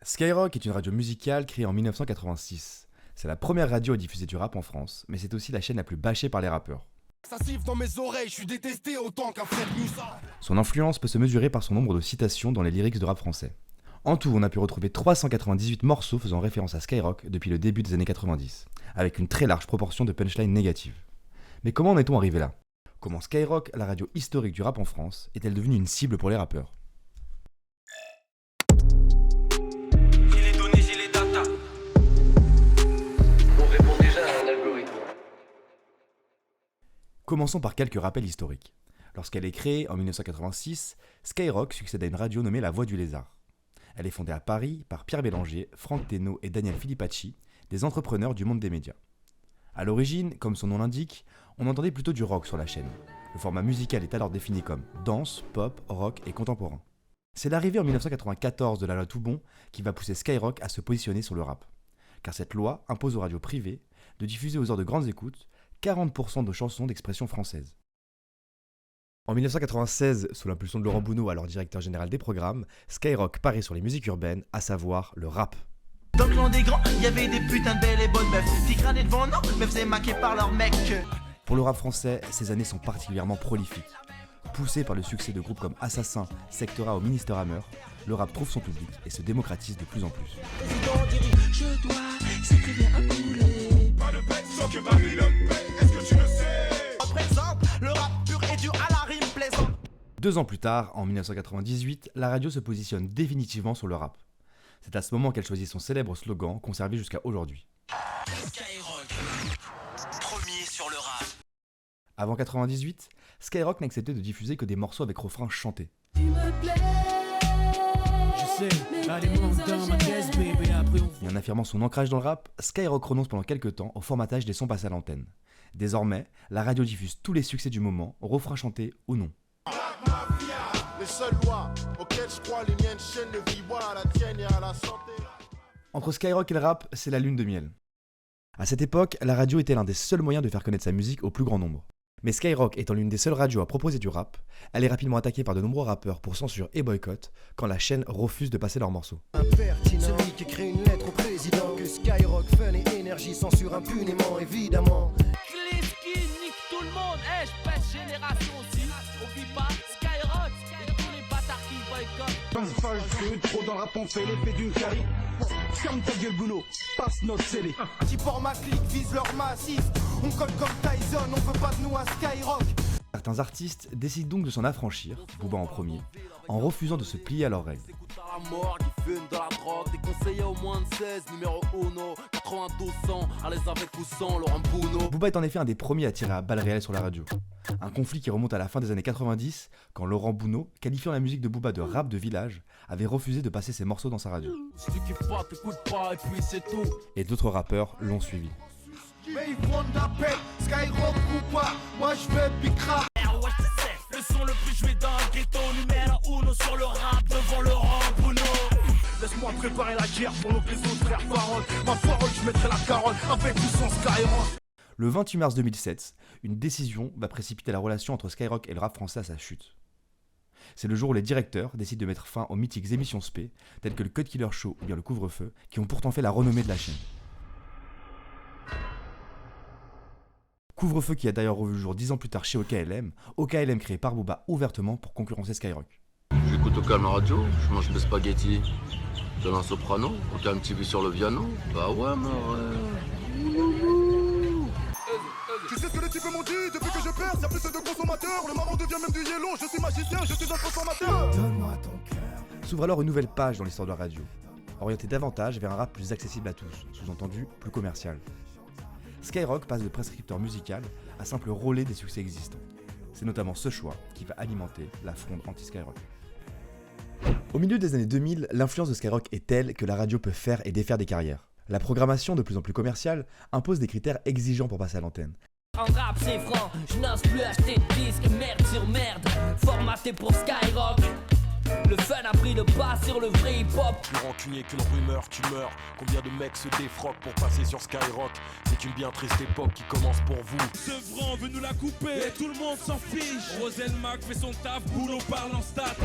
Skyrock est une radio musicale créée en 1986. C'est la première radio à diffuser du rap en France, mais c'est aussi la chaîne la plus bâchée par les rappeurs. Ça siffle dans mes oreilles, je suis détesté autant qu'un Fred Musa. Son influence peut se mesurer par son nombre de citations dans les lyrics de rap français. En tout, on a pu retrouver 398 morceaux faisant référence à Skyrock depuis le début des années 90, avec une très large proportion de punchlines négatives. Mais comment en est-on arrivé là ? Comment Skyrock, la radio historique du rap en France, est-elle devenue une cible pour les rappeurs ? Commençons par quelques rappels historiques. Lorsqu'elle est créée en 1986, Skyrock succède à une radio nommée La Voix du Lézard. Elle est fondée à Paris par Pierre Bélanger, Franck Thénault et Daniel Filippacci, des entrepreneurs du monde des médias. A l'origine, comme son nom l'indique, on entendait plutôt du rock sur la chaîne. Le format musical est alors défini comme danse, pop, rock et contemporain. C'est l'arrivée en 1994 de la loi Toubon qui va pousser Skyrock à se positionner sur le rap. Car cette loi impose aux radios privées de diffuser aux heures de grandes écoutes 40% de chansons d'expression française. En 1996, sous l'impulsion de Laurent Bounot, alors directeur général des programmes, Skyrock parie sur les musiques urbaines, à savoir le rap. Dans le clan des grands, y avait des putains de belles et bonnes meufs qui crânaient devant nous, mais faisaient maquer par leurs mecs. Pour le rap français, ces années sont particulièrement prolifiques. Poussé par le succès de groupes comme Assassin, Secteur A ou Minister Hammer, le rap trouve son public et se démocratise de plus en plus. Je dois s'écrire un poulet. Pas de bête sans que Babylone paie, est-ce que tu le sais? Représente le rap pur et dur à la rime plaisante. 2 ans plus tard, en 1998, la radio se positionne définitivement sur le rap. C'est à ce moment qu'elle choisit son célèbre slogan, conservé jusqu'à aujourd'hui. Skyrock, premier sur le rap. Avant 98, Skyrock n'acceptait de diffuser que des morceaux avec refrains chantés. Tu me plais. Je sais, allez monte dans ma caisse, bébé, après on... Et en affirmant son ancrage dans le rap, Skyrock renonce pendant quelques temps au formatage des sons passés à l'antenne. Désormais, la radio diffuse tous les succès du moment, refrains chantés ou non. Les seules lois auxquelles je crois, les miennes chaînes de vie, à la tienne et à la santé. Entre Skyrock et le rap, c'est la lune de miel. À cette époque, la radio était l'un des seuls moyens de faire connaître sa musique au plus grand nombre. Mais Skyrock étant l'une des seules radios à proposer du rap, elle est rapidement attaquée par de nombreux rappeurs pour censure et boycott quand la chaîne refuse de passer leurs morceaux. Impertinent, celui qui écrit une lettre au président, que Skyrock, Fun et Énergie censure impunément, évidemment. Kliski nique tout le monde. Eh, je pèse génération aussi. Oublie pas Skyrock et tous les bâtards qui boycottent. Trop dans le rap, on fait l'effet d'une carie. Ferme ta gueule, Bruno, passe notre scellé. Qui portent ma clique, vise leur massif. On colle comme Tyson, on veut pas de nous à Skyrock. Certains artistes décident donc de s'en affranchir, Booba en premier, en refusant de se plier à leurs règles. À la mort, qui fume de la drogue, des conseillers au moins de 16, numéro 1, 92 ans, à l'aise avec ou sans Laurent Bounot. Booba est en effet un des premiers à tirer à balles réelles sur la radio. Un conflit qui remonte à la fin des années 90, quand Laurent Bounot, qualifiant la musique de Booba de rap de village, avait refusé de passer ses morceaux dans sa radio. Si tu kiffes pas, t'écoutes pas, et puis c'est tout. Et d'autres rappeurs l'ont suivi. Mais ils font de la paix, Skyrock ou pas, moi je veux Picra. Ouais, je sais, le son le plus joué dans le ghetto. Numéro 1 sur le rap devant Laurent Bounot. Laisse-moi préparer la guerre pour nos les autres frères parole. Ma parole, je mettrai la carotte avec ou sans Skyrock. Le 28 mars 2007, une décision va précipiter la relation entre Skyrock et le rap français à sa chute. C'est le jour où les directeurs décident de mettre fin aux mythiques émissions spé, telles que le Cut Killer Show ou bien le Couvre-feu, qui ont pourtant fait la renommée de la chaîne. Couvre-feu qui a d'ailleurs revu le jour 10 ans plus tard chez OKLM créé par Booba ouvertement pour concurrencer Skyrock. J'écoute au calme radio, je mange des spaghettis, je donne un soprano, au calme TV sur le piano. Bah ouais, mais Tu sais ce que les types m'ont dit depuis que je perds, y'a plus de consommateurs. Le marron devient même du yellow, je suis magicien, je suis un transformateur. Donne-moi ton cœur. S'ouvre alors une nouvelle page dans l'histoire de la radio, orientée davantage vers un rap plus accessible à tous, sous-entendu plus commercial. Skyrock passe de prescripteur musical à simple relais des succès existants. C'est notamment ce choix qui va alimenter la fronde anti-Skyrock. Au milieu des années 2000, l'influence de Skyrock est telle que la radio peut faire et défaire des carrières. La programmation, de plus en plus commerciale, impose des critères exigeants pour passer à l'antenne. En rap c'est franc, je n'ose plus acheter de disques, merde sur merde, formaté pour Skyrock. Le fun a pris le pas sur le vrai hip-hop. Plus rancunier qu'une rumeur, tu meurs. Combien de mecs se défroquent pour passer sur Skyrock? C'est une bien triste époque qui commence pour vous. Sevran veut nous la couper, et tout le monde s'en fiche. Roselmac fait son taf, boulot parle en stats.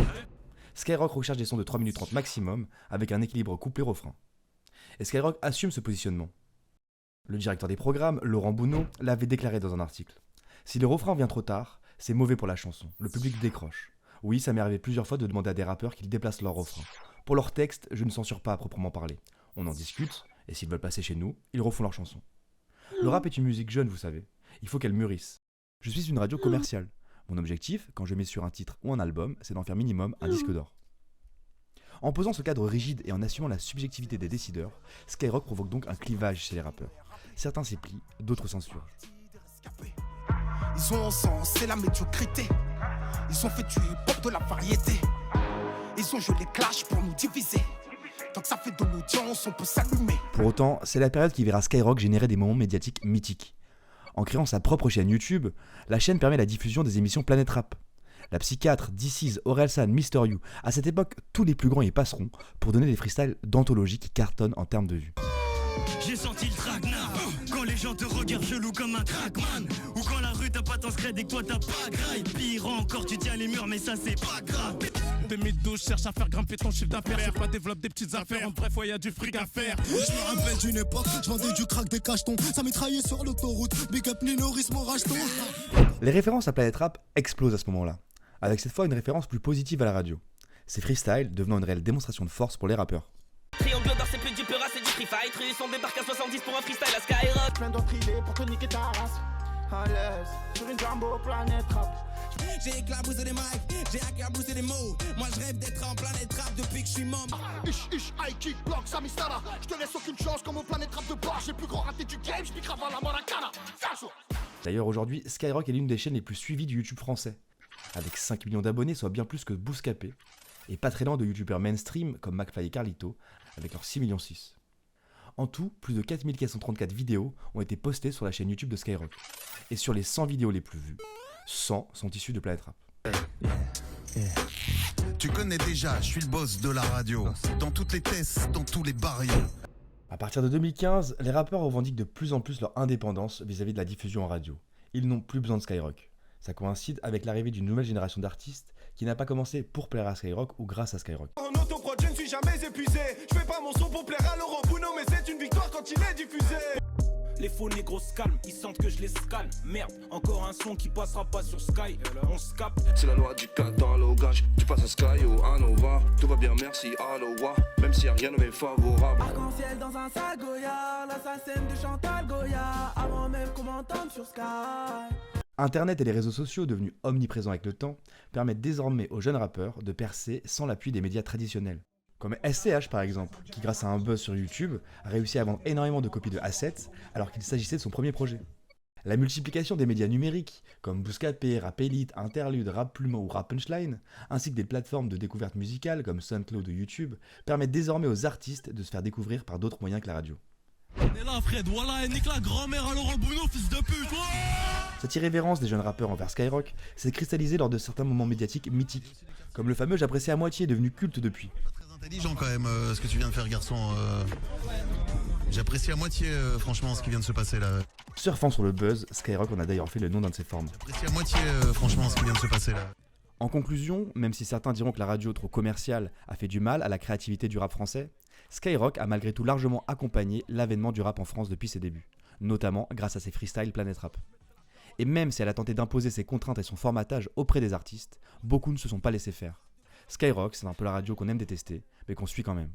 Skyrock recherche des sons de 3 minutes 30 maximum, avec un équilibre couplet-refrain. Et Skyrock assume ce positionnement. Le directeur des programmes, Laurent Bounot, l'avait déclaré dans un article. Si le refrain vient trop tard, c'est mauvais pour la chanson, le public décroche. Oui, ça m'est arrivé plusieurs fois de demander à des rappeurs qu'ils déplacent leur refrain. Pour leur texte, je ne censure pas à proprement parler. On en discute, et s'ils veulent passer chez nous, ils refont leur chanson. Le rap est une musique jeune, vous savez. Il faut qu'elle mûrisse. Je suis une radio commerciale. Mon objectif, quand je mets sur un titre ou un album, c'est d'en faire minimum un disque d'or. En posant ce cadre rigide et en assumant la subjectivité des décideurs, Skyrock provoque donc un clivage chez les rappeurs. Certains s'y plient, d'autres censurent. Ils ont en sens, c'est la médiocrité. Ils ont fait du hip-hop de la variété. Ils ont joué les clashs pour nous diviser. Tant que ça fait de l'audience, on peut s'allumer. Pour autant, c'est la période qui verra Skyrock générer des moments médiatiques mythiques. En créant sa propre chaîne YouTube, la chaîne permet la diffusion des émissions Planète Rap. La psychiatre, DC's, Orelsan, Mister You, à cette époque, tous les plus grands y passeront pour donner des freestyles d'anthologie qui cartonnent en termes de vues. J'ai senti le traquenard quand les gens te regardent chelou comme un trackman. Ou quand la rue t'a pas ton scred et que toi t'as pas graille. Pire encore, tu tiens les murs mais ça c'est pas grave. 2012, cherche à faire grimper ton chiffre d'affaires. C'est pas développe des petites affaires. En bref, ouais, y a du fric à faire. Je me rappelle d'une époque, je vendais du crack, des cachetons. Ça mitraillait sur l'autoroute. Big up Nino, mon racheton. Les références à Planète Rap explosent à ce moment-là, avec cette fois une référence plus positive à la radio. Ces freestyles devenant une réelle démonstration de force pour les rappeurs. Triangle d'or, c'est plus du peur, c'est du free fight. Russe, on débarque à 70 pour un freestyle à Skyrock. Plein d'autres idées pour te niquer ta race. À l'aise, sur une Jumbo Planète Rap. J'ai éclaboussé des mics, j'ai éclaboussé des mots. Moi je rêve d'être en Planète Rap depuis que je suis membre. Ish, high kick, block, Samistara. Je te laisse aucune chance comme au Planète Rap de bord. J'ai le plus grand raté du game, je pique avant la Maracana. D'ailleurs aujourd'hui, Skyrock est l'une des chaînes les plus suivies du YouTube français. Avec 5 millions d'abonnés, soit bien plus que Bouscapé. Et pas très loin de youtubeurs mainstream comme McFly et Carlito, avec leurs 6,6 millions. En tout, plus de 4434 vidéos ont été postées sur la chaîne YouTube de Skyrock. Et sur les 100 vidéos les plus vues, 100 sont issues de Planète Rap. Tu connais déjà, je suis le boss de la radio. Dans toutes les tests, dans tous les barrios. À partir de 2015, les rappeurs revendiquent de plus en plus leur indépendance vis-à-vis de la diffusion en radio. Ils n'ont plus besoin de Skyrock. Ça coïncide avec l'arrivée d'une nouvelle génération d'artistes qui n'a pas commencé pour plaire à Skyrock ou grâce à Skyrock. En autoprod, je ne suis jamais épuisé. Je fais pas mon son pour plaire à Laurent Bounot, mais c'est une victoire quand il est diffusé. Les faux négros se calment, ils sentent que je les scanne. Merde, encore un son qui passera pas sur Sky. On se capte. C'est la loi du catalogage. Tu passes à Sky ou à Nova. Tout va bien, merci, Aloha. Même si rien ne m'est favorable. Arc-en-ciel dans un sale Goya. L'assassin de Chantal Goya. Avant même qu'on m'entende sur Sky. Internet et les réseaux sociaux, devenus omniprésents avec le temps, permettent désormais aux jeunes rappeurs de percer sans l'appui des médias traditionnels. Comme SCH par exemple, qui grâce à un buzz sur YouTube, a réussi à vendre énormément de copies de Assets alors qu'il s'agissait de son premier projet. La multiplication des médias numériques, comme Bouscapé, Rap Elite, Interlude, Rap Plumeau ou Rap Punchline, ainsi que des plateformes de découverte musicale comme SoundCloud ou YouTube, permettent désormais aux artistes de se faire découvrir par d'autres moyens que la radio. Et là Fred, voilà, et nique la grand-mère à Laurent Bounot, fils de pute. Cette irrévérence des jeunes rappeurs envers Skyrock s'est cristallisée lors de certains moments médiatiques mythiques, comme le fameux J'apprécie à moitié devenu culte depuis. Intelligent quand même ce que tu viens de faire, garçon. J'apprécie à moitié franchement ce qui vient de se passer là. Surfant sur le buzz, Skyrock en a d'ailleurs fait le nom d'un de ses formats. J'apprécie à moitié franchement ce qui vient de se passer là. En conclusion, même si certains diront que la radio trop commerciale a fait du mal à la créativité du rap français, Skyrock a malgré tout largement accompagné l'avènement du rap en France depuis ses débuts, notamment grâce à ses freestyles Planète Rap. Et même si elle a tenté d'imposer ses contraintes et son formatage auprès des artistes, beaucoup ne se sont pas laissés faire. Skyrock, c'est un peu la radio qu'on aime détester, mais qu'on suit quand même.